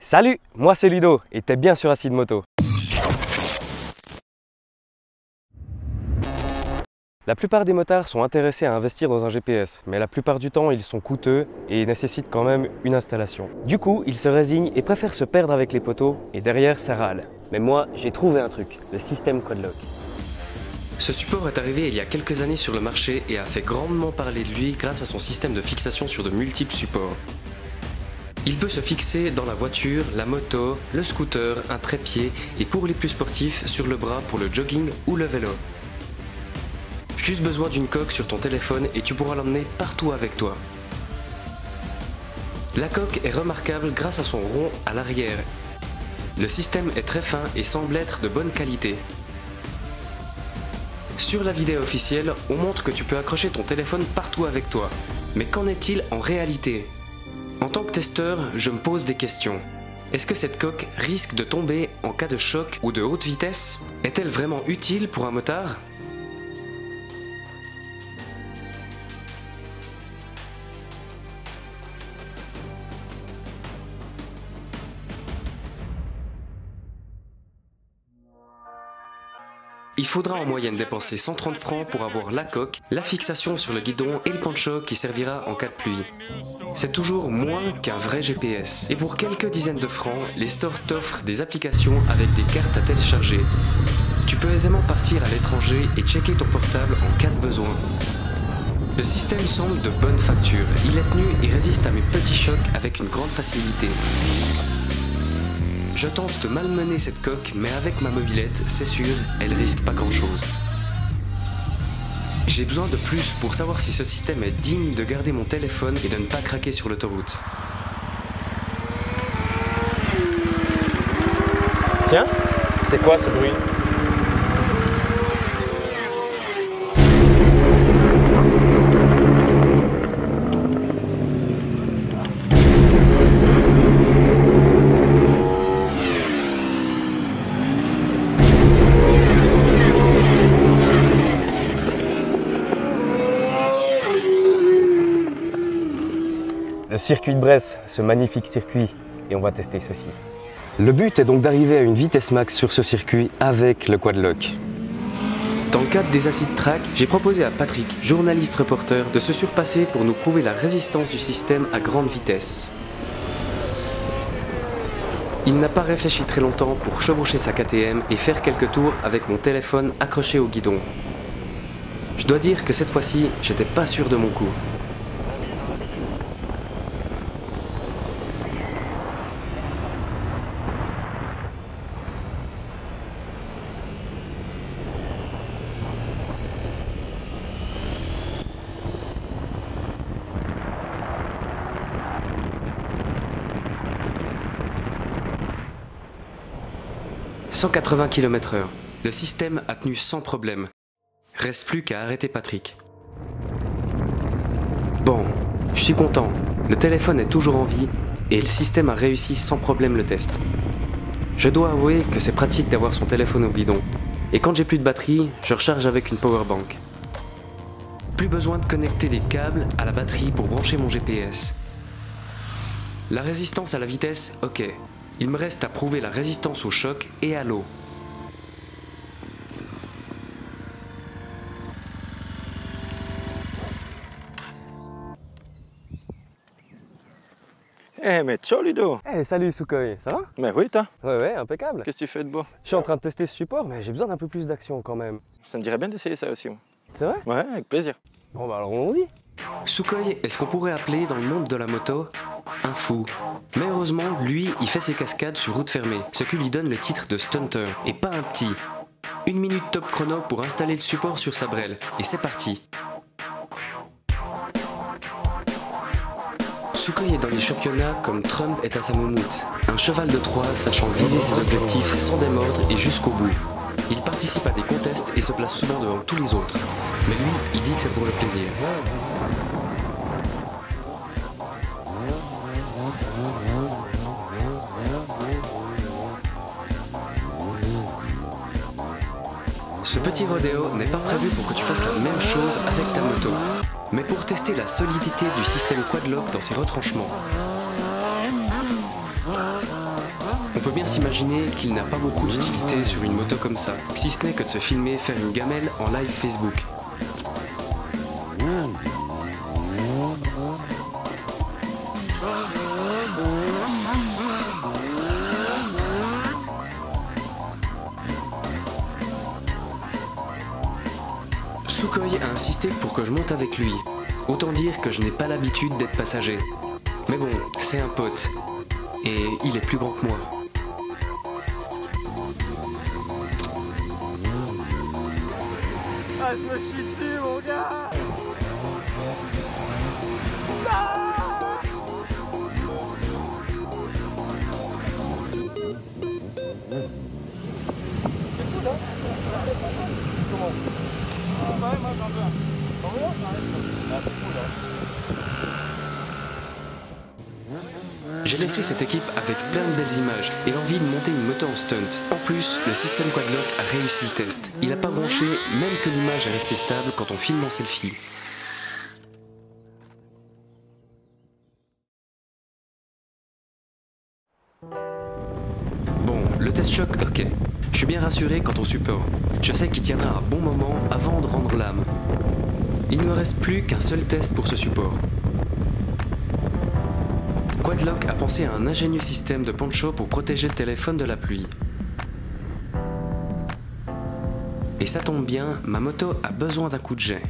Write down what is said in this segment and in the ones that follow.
Salut, moi c'est Ludo et t'es bien sur Acide Moto. La plupart des motards sont intéressés à investir dans un GPS, mais la plupart du temps ils sont coûteux et nécessitent quand même une installation. Du coup, ils se résignent et préfèrent se perdre avec les poteaux et derrière ça râle. Mais moi, j'ai trouvé un truc, le système Quadlock. Ce support est arrivé il y a quelques années sur le marché et a fait grandement parler de lui grâce à son système de fixation sur de multiples supports. Il peut se fixer dans la voiture, la moto, le scooter, un trépied et pour les plus sportifs, sur le bras pour le jogging ou le vélo. Juste besoin d'une coque sur ton téléphone et tu pourras l'emmener partout avec toi. La coque est remarquable grâce à son rond à l'arrière. Le système est très fin et semble être de bonne qualité. Sur la vidéo officielle, on montre que tu peux accrocher ton téléphone partout avec toi. Mais qu'en est-il en réalité ? En tant que testeur, je me pose des questions. Est-ce que cette coque risque de tomber en cas de choc ou de haute vitesse ? Est-elle vraiment utile pour un motard ? Il faudra en moyenne dépenser 130 francs pour avoir la coque, la fixation sur le guidon et le poncho qui servira en cas de pluie. C'est toujours moins qu'un vrai GPS. Et pour quelques dizaines de francs, les stores t'offrent des applications avec des cartes à télécharger. Tu peux aisément partir à l'étranger et checker ton portable en cas de besoin. Le système semble de bonne facture. Il est tenu et résiste à mes petits chocs avec une grande facilité. Je tente de malmener cette coque, mais avec ma mobilette, c'est sûr, elle risque pas grand-chose. J'ai besoin de plus pour savoir si ce système est digne de garder mon téléphone et de ne pas craquer sur l'autoroute. Tiens, c'est quoi ce bruit ? Le circuit de Bresse, ce magnifique circuit, et on va tester ceci. Le but est donc d'arriver à une vitesse max sur ce circuit avec le Quadlock. Dans le cadre des Acid Track, j'ai proposé à Patrick, journaliste reporter, de se surpasser pour nous prouver la résistance du système à grande vitesse. Il n'a pas réfléchi très longtemps pour chevaucher sa KTM et faire quelques tours avec mon téléphone accroché au guidon. Je dois dire que cette fois-ci, j'étais pas sûr de mon coup. « 180 km/h. Le système a tenu sans problème. Reste plus qu'à arrêter Patrick. Bon, je suis content. Le téléphone est toujours en vie et le système a réussi sans problème le test. Je dois avouer que c'est pratique d'avoir son téléphone au guidon. Et quand j'ai plus de batterie, je recharge avec une powerbank. Plus besoin de connecter des câbles à la batterie pour brancher mon GPS. La résistance à la vitesse, ok. Il me reste à prouver la résistance au choc et à l'eau. Eh mais ciao Ludo. Eh salut Sukhoi, ça va ? Mais oui toi. Ouais, impeccable. Qu'est-ce que tu fais de beau? Je suis en train de tester ce support, mais j'ai besoin d'un peu plus d'action quand même. Ça me dirait bien d'essayer ça aussi. C'est vrai ? Ouais, avec plaisir. Bon bah alors allons-y. Sukhoi est ce qu'on pourrait appeler dans le monde de la moto un fou. Mais heureusement, lui, il fait ses cascades sur route fermée, ce qui lui donne le titre de stunter, et pas un petit. 1 minute top chrono pour installer le support sur sa brelle, et c'est parti. Sukhoi est dans les championnats comme Trump est à sa moumoute. Un cheval de Troie sachant viser ses objectifs sans démordre et jusqu'au bout. Il participe à des contests et se place souvent devant tous les autres. Mais lui, il dit que c'est pour le plaisir. Ce petit rodéo n'est pas prévu pour que tu fasses la même chose avec ta moto, mais pour tester la solidité du système Quadlock dans ses retranchements. On peut bien s'imaginer qu'il n'a pas beaucoup d'utilité sur une moto comme ça, si ce n'est que de se filmer faire une gamelle en live Facebook. Sukhoi a insisté pour que je monte avec lui. Autant dire que je n'ai pas l'habitude d'être passager. Mais bon, c'est un pote. Et il est plus grand que moi. Ah, je me chie dessus, mon gars. J'ai laissé cette équipe avec plein de belles images et l'envie de monter une moto en stunt. En plus, le système Quadlock a réussi le test. Il n'a pas bronché, même que l'image est restée stable quand on filme en selfie. Bon, le test choc, ok. Je suis bien rassuré quant au support. Je sais qu'il tiendra un bon moment avant de rendre l'âme. Il ne me reste plus qu'un seul test pour ce support. Quadlock a pensé à un ingénieux système de poncho pour protéger le téléphone de la pluie. Et ça tombe bien, ma moto a besoin d'un coup de jet.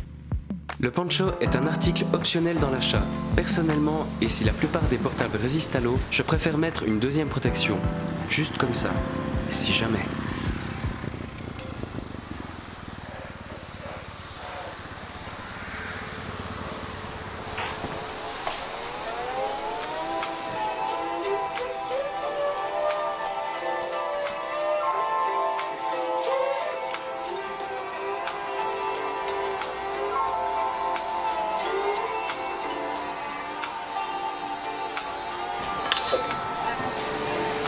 Le poncho est un article optionnel dans l'achat. Personnellement, et si la plupart des portables résistent à l'eau, je préfère mettre une deuxième protection. Juste comme ça, si jamais.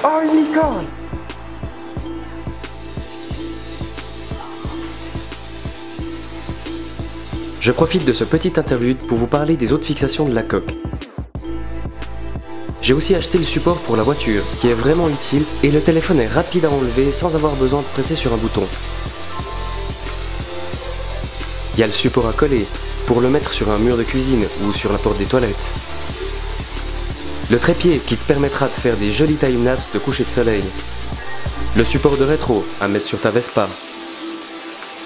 Oh, une licorne! Je profite de ce petit interlude pour vous parler des autres fixations de la coque. J'ai aussi acheté le support pour la voiture, qui est vraiment utile, et le téléphone est rapide à enlever sans avoir besoin de presser sur un bouton. Il y a le support à coller, pour le mettre sur un mur de cuisine ou sur la porte des toilettes. Le trépied qui te permettra de faire des jolis timelapses de coucher de soleil. Le support de rétro à mettre sur ta Vespa.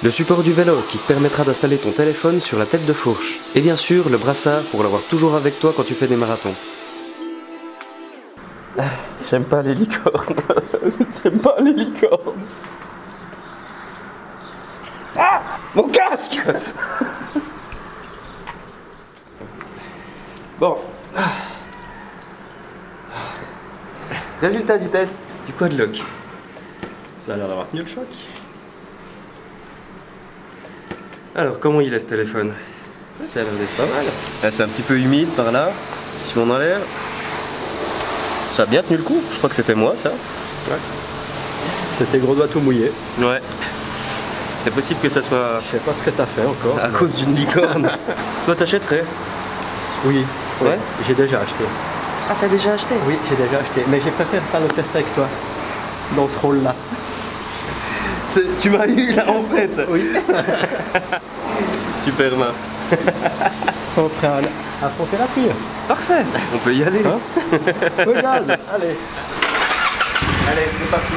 Le support du vélo qui te permettra d'installer ton téléphone sur la tête de fourche. Et bien sûr, le brassard pour l'avoir toujours avec toi quand tu fais des marathons. J'aime pas les licornes. J'aime pas les licornes. Ah! Mon casque! Bon. Résultat du test du Quadlock. Ça a l'air d'avoir tenu le choc. Alors, comment il est ce téléphone? Ça a l'air d'être pas mal. Là, c'est un petit peu humide par là. Si on enlève, ça a bien tenu le coup. Je crois que c'était moi, ça. Ouais. C'était gros doigt tout mouillé. Ouais. C'est possible que ça soit Je sais pas ce que t'as fait encore. à cause d'une licorne. Toi, t'achèterais? Oui. Ouais. J'ai déjà acheté. Ah, t'as déjà acheté? Oui, j'ai déjà acheté. Mais j'ai préféré faire le test avec toi. Dans ce rôle-là. Tu m'as eu là en fait. Oui. Super main. On prend à affronter la pluie. Parfait. On peut y aller. Hein? Au gaz. Allez. Allez, c'est parti.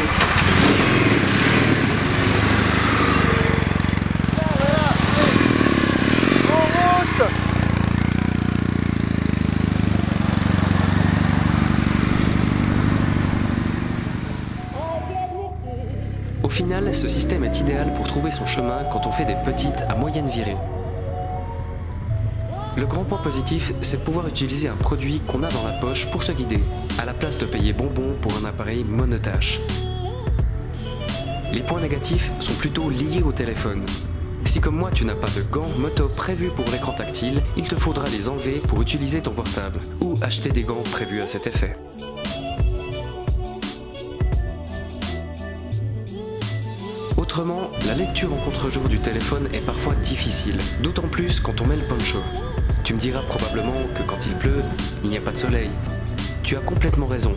Au final, ce système est idéal pour trouver son chemin quand on fait des petites à moyennes virées. Le grand point positif, c'est de pouvoir utiliser un produit qu'on a dans la poche pour se guider, à la place de payer bonbon pour un appareil monotâche. Les points négatifs sont plutôt liés au téléphone. Si comme moi tu n'as pas de gants moto prévus pour l'écran tactile, il te faudra les enlever pour utiliser ton portable, ou acheter des gants prévus à cet effet. Autrement, la lecture en contre-jour du téléphone est parfois difficile, d'autant plus quand on met le poncho. Tu me diras probablement que quand il pleut, il n'y a pas de soleil. Tu as complètement raison.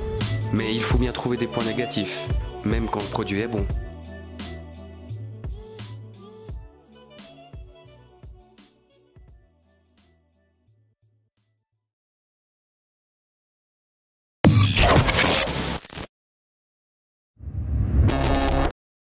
Mais il faut bien trouver des points négatifs, même quand le produit est bon.